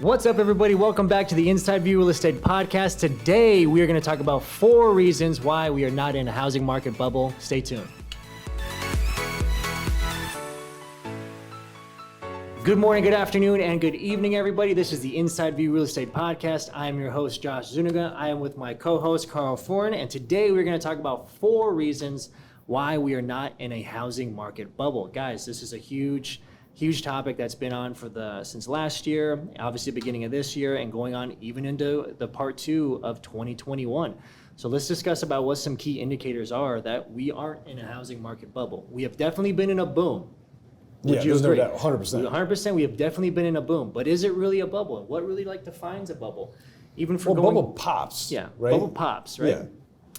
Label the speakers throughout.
Speaker 1: What's up, everybody? Welcome back to the Inside View Real Estate Podcast. Today, we are going to talk about 4 reasons why we are not in a housing market bubble. Stay tuned. Good morning, good afternoon, and good evening, everybody. This is the Inside View Real Estate Podcast. I am your host, Josh Zuniga. I am with my co-host, Carl Foreign, and today we're going to talk about 4 reasons why we are not in a housing market bubble. Guys, this is a huge topic that's been on since last year, obviously beginning of this year, and going on even into the part 2 of 2021. So let's discuss about what some key indicators are that we aren't in a housing market bubble. We have definitely been in a boom. Would you agree?
Speaker 2: No doubt, 100%.
Speaker 1: 100%, we have definitely been in a boom. But is it really a bubble? And what really defines a bubble? Even for
Speaker 2: bubble pops.
Speaker 1: Yeah,
Speaker 2: right?
Speaker 1: Bubble pops, right?
Speaker 2: Yeah.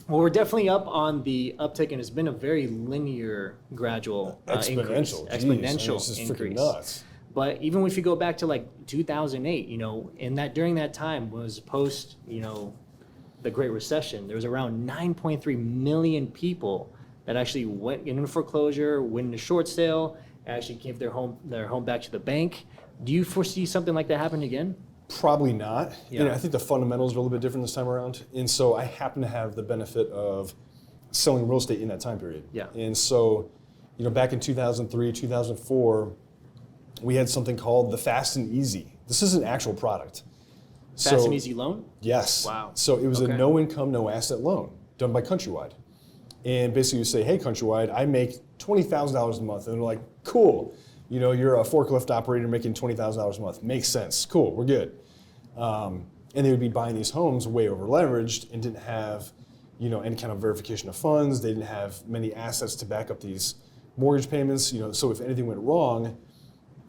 Speaker 1: Well, we're definitely up on the uptick, and it's been a very linear, gradual increase. Exponential
Speaker 2: it's just
Speaker 1: increase.
Speaker 2: Freaking nuts.
Speaker 1: But even if you go back to like 2008, during that time was post, the Great Recession, there was around 9.3 million people that actually went into foreclosure, went into short sale, actually gave their home back to the bank. Do you foresee something like that happen again?
Speaker 2: Probably not.
Speaker 1: Yeah.
Speaker 2: And I think the fundamentals are a little bit different this time around. And so I happen to have the benefit of selling real estate in that time period.
Speaker 1: Yeah.
Speaker 2: And so, back in 2003, 2004, we had something called the Fast and Easy. This is an actual product.
Speaker 1: Fast and Easy loan?
Speaker 2: Yes.
Speaker 1: Wow.
Speaker 2: So it was
Speaker 1: Okay.
Speaker 2: a no income, no asset loan done by Countrywide. And basically you say, hey, Countrywide, I make $20,000 a month. And they're like, cool. You're a forklift operator making $20,000 a month. Makes sense. Cool, we're good. And they would be buying these homes way over leveraged and didn't have, any kind of verification of funds. They didn't have many assets to back up these mortgage payments. So if anything went wrong,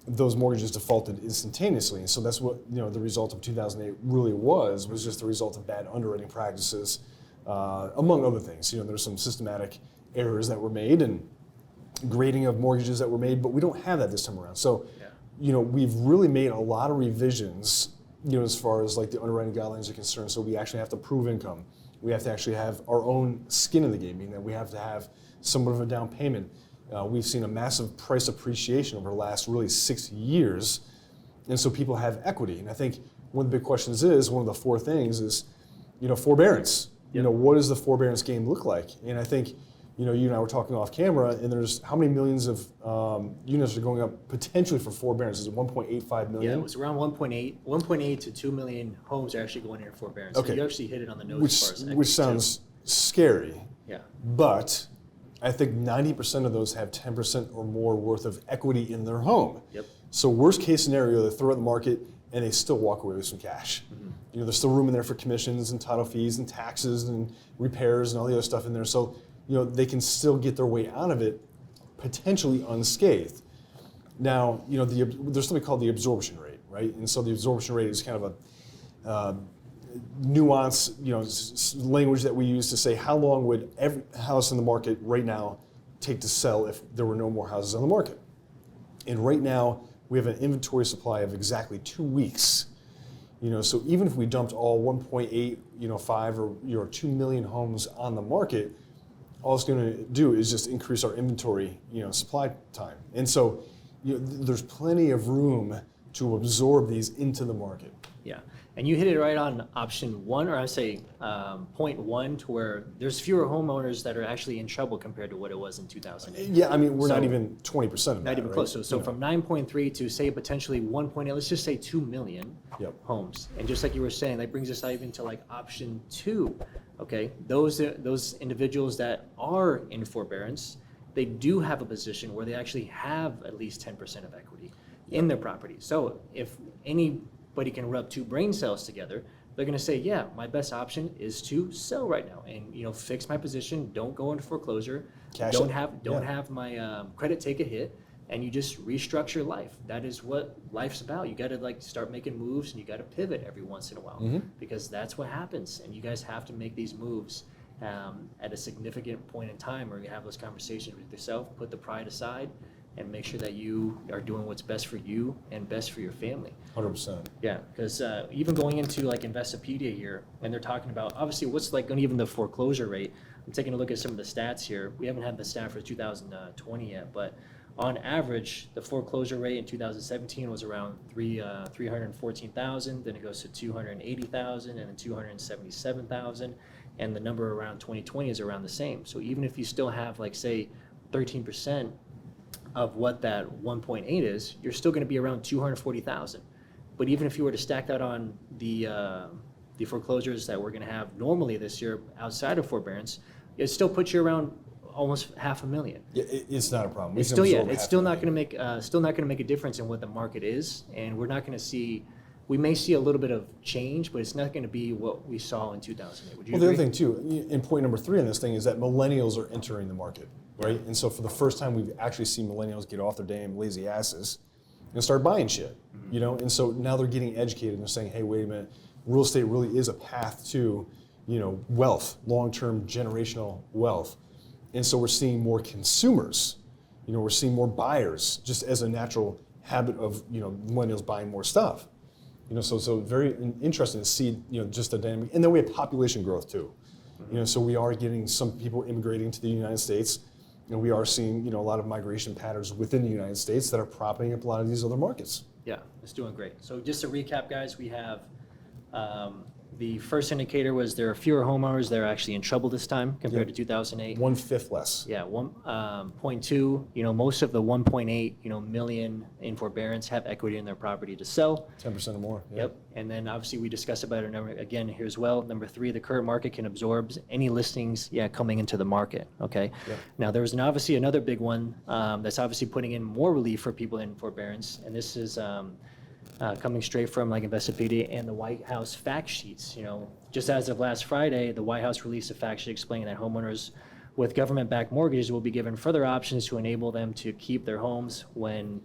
Speaker 2: those mortgages defaulted instantaneously. And so that's what, the result of 2008 really was just the result of bad underwriting practices, among other things. There's some systematic errors that were made and grading of mortgages that were made, but we don't have that this time around. So, we've really made a lot of revisions, as far as like the underwriting guidelines are concerned. So we actually have to prove income. We have to actually have our own skin in the game, meaning that we have to have somewhat of a down payment. We've seen a massive price appreciation over the last really 6 years. And so people have equity. And I think one of the big questions is, one of the 4 things is, forbearance.
Speaker 1: Yep.
Speaker 2: What does the forbearance game look like? And I think, you and I were talking off camera, and there's how many millions of units are going up potentially for forbearance? Is it 1.85 million?
Speaker 1: Yeah, it was around 1.8 to 2 million homes are actually going into forbearance.
Speaker 2: Okay.
Speaker 1: So you actually hit it on the nose as far as equity,
Speaker 2: which sounds scary.
Speaker 1: Yeah.
Speaker 2: But I think 90% of those have 10% or more worth of equity in their home.
Speaker 1: Yep.
Speaker 2: So worst case scenario, they throw it in the market and they still walk away with some cash. Mm-hmm. There's still room in there for commissions and title fees and taxes and repairs and all the other stuff in there. So they can still get their way out of it potentially unscathed. Now, there's something called the absorption rate, right? And so the absorption rate is kind of a nuanced, language that we use to say how long would every house in the market right now take to sell if there were no more houses on the market. And right now, we have an inventory supply of exactly 2 weeks. So even if we dumped all 1.8, 5 or 2 million homes on the market, all it's going to do is just increase our inventory, supply time. And so, there's plenty of room to absorb these into the market.
Speaker 1: Yeah, and you hit it right on option 1, or I say point 1, to where there's fewer homeowners that are actually in trouble compared to what it was in 2008.
Speaker 2: Yeah, we're not even 20% of that.
Speaker 1: Not even
Speaker 2: right?
Speaker 1: close. So from 9.3 to say potentially 1.8, let's just say 2 million
Speaker 2: Yep.
Speaker 1: homes. And just like you were saying, that brings us out even to like option 2. Okay, those individuals that are in forbearance, they do have a position where they actually have at least 10% of equity in their property. So if anybody can rub 2 brain cells together, they're going to say, yeah, my best option is to sell right now and fix my position. Don't go into foreclosure. Don't have my credit take a hit, and you just restructure life. That is what life's about. You got to start making moves, and you got to pivot every once in a while, because that's what happens. And you guys have to make these moves at a significant point in time where you have those conversations with yourself, put the pride aside, and make sure that you are doing what's best for you and best for your family.
Speaker 2: 100%.
Speaker 1: Yeah, because even going into like Investopedia here, and they're talking about obviously what's like even the foreclosure rate. I'm taking a look at some of the stats here. We haven't had the stat for 2020 yet, but on average, the foreclosure rate in 2017 was around 314,000, then it goes to 280,000, and then 277,000, and the number around 2020 is around the same. So even if you still have, like, say, 13% of what that 1.8 is, you're still going to be around 240,000. But even if you were to stack that on the foreclosures that we're going to have normally this year outside of forbearance, it still puts you around almost 500,000.
Speaker 2: Yeah, it's not a problem. We
Speaker 1: It's
Speaker 2: can
Speaker 1: still, yeah,
Speaker 2: absorb
Speaker 1: it's
Speaker 2: half
Speaker 1: still
Speaker 2: a
Speaker 1: not
Speaker 2: million.
Speaker 1: going to make still not going to make a difference in what the market is, and we're not going to see. We may see a little bit of change, but it's not going to be what we saw in 2008. Would you
Speaker 2: Well, the
Speaker 1: agree?
Speaker 2: other thing too, in point number 3 on this thing is that millennials are entering the market, right? And so for the first time, we've actually seen millennials get off their damn lazy asses and start buying shit, you know? And so now they're getting educated and they're saying, hey, wait a minute, real estate really is a path to, you know, wealth, long-term generational wealth. And so we're seeing more consumers, you know, we're seeing more buyers just as a natural habit of, you know, millennials buying more stuff. You know, so very interesting to see, you know, just the dynamic. And then we have population growth too. You know, so we are getting some people immigrating to the United States. You know, we are seeing, you know, a lot of migration patterns within the United States that are propping up a lot of these other markets.
Speaker 1: Yeah, it's doing great. So just to recap, guys, we have the first indicator was there are fewer homeowners that are actually in trouble this time compared to 2008.
Speaker 2: 1/5 less.
Speaker 1: Yeah, 1.2. You know, most of the 1.8 million in forbearance have equity in their property to sell.
Speaker 2: 10% or more. Yeah.
Speaker 1: Yep. And then obviously we discussed about it again here as well. Number 3, the current market can absorb any listings, coming into the market. Okay.
Speaker 2: Yep.
Speaker 1: Now there's obviously another big one that's obviously putting in more relief for people in forbearance, and this is coming straight from like Investopedia and the White House fact sheets. You know, just as of last Friday, the White House released a fact sheet explaining that homeowners with government-backed mortgages will be given further options to enable them to keep their homes when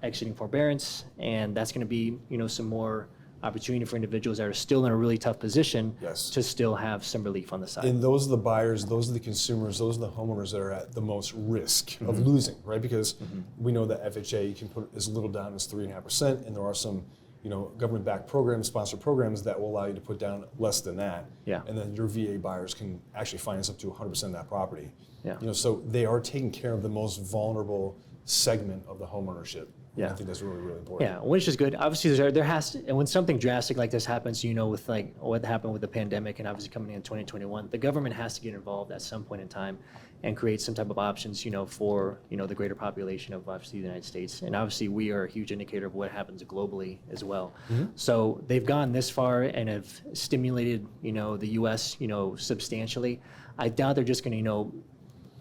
Speaker 1: exiting forbearance, and that's going to be, you know, some more opportunity for individuals that are still in a really tough position
Speaker 2: Yes.
Speaker 1: to still have some relief on the side.
Speaker 2: And those are the buyers, those are the consumers, those are the homeowners that are at the most risk of losing, right? Because we know that FHA, you can put as little down as 3.5%, and there are some, you know, government-backed programs, sponsored programs that will allow you to put down less than that.
Speaker 1: Yeah.
Speaker 2: And then your VA buyers can actually finance up to 100% of that property.
Speaker 1: Yeah.
Speaker 2: You know, so they are taking care of the most vulnerable segment of the homeownership. And
Speaker 1: Yeah.
Speaker 2: I think that's really, really important.
Speaker 1: Yeah, which is good. Obviously, there has to, and when something drastic like this happens, you know, with like what happened with the pandemic and obviously coming in 2021, the government has to get involved at some point in time and create some type of options, you know, for, you know, the greater population of obviously the United States. And obviously we are a huge indicator of what happens globally as well. So they've gone this far and have stimulated, you know, the U.S., you know, substantially. I doubt they're just going to, you know,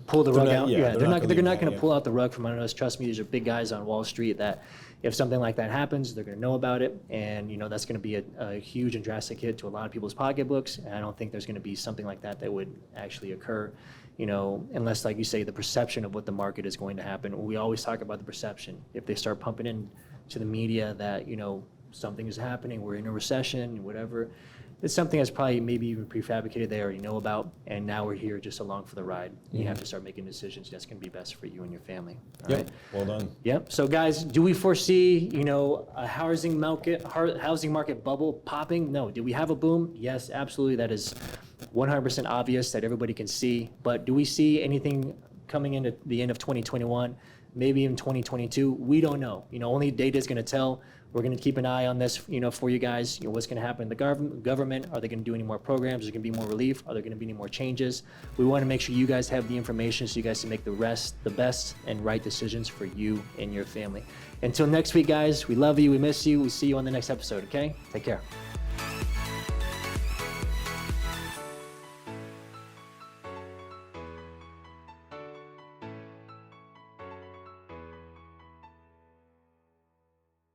Speaker 1: pull the
Speaker 2: They're
Speaker 1: rug
Speaker 2: not-
Speaker 1: out.
Speaker 2: yeah,
Speaker 1: Yeah,
Speaker 2: they're
Speaker 1: they're
Speaker 2: not
Speaker 1: not
Speaker 2: gonna leave
Speaker 1: going
Speaker 2: that,
Speaker 1: to
Speaker 2: yeah.
Speaker 1: pull out the rug from under us. Trust me, these are big guys on Wall Street that if something like that happens, they're going to know about it, and you know that's going to be a huge and drastic hit to a lot of people's pocketbooks. And I don't think there's going to be something like that that would actually occur, you know, unless, like you say, the perception of what the market is going to happen. We always talk about the perception. If they start pumping in to the media that, you know, something is happening, we're in a recession, whatever, it's something that's probably maybe even prefabricated they already know about, and now we're here just along for the ride. You have to start making decisions that's going to be best for you and your family. All right?
Speaker 2: Yep. Well done.
Speaker 1: Yep. So guys, do we foresee, you know, a housing market bubble popping? No. Do we have a boom? Yes, absolutely. That is 100% obvious that everybody can see. But do we see anything coming into the end of 2021, maybe even 2022? We don't know. You know, only data is going to tell. We're going to keep an eye on this, you know, for you guys. You know, what's going to happen in the government? Are they going to do any more programs? Is there going to be more relief? Are there going to be any more changes? We want to make sure you guys have the information so you guys can make the best and right decisions for you and your family. Until next week, guys, we love you. We miss you. We see you on the next episode, okay? Take care.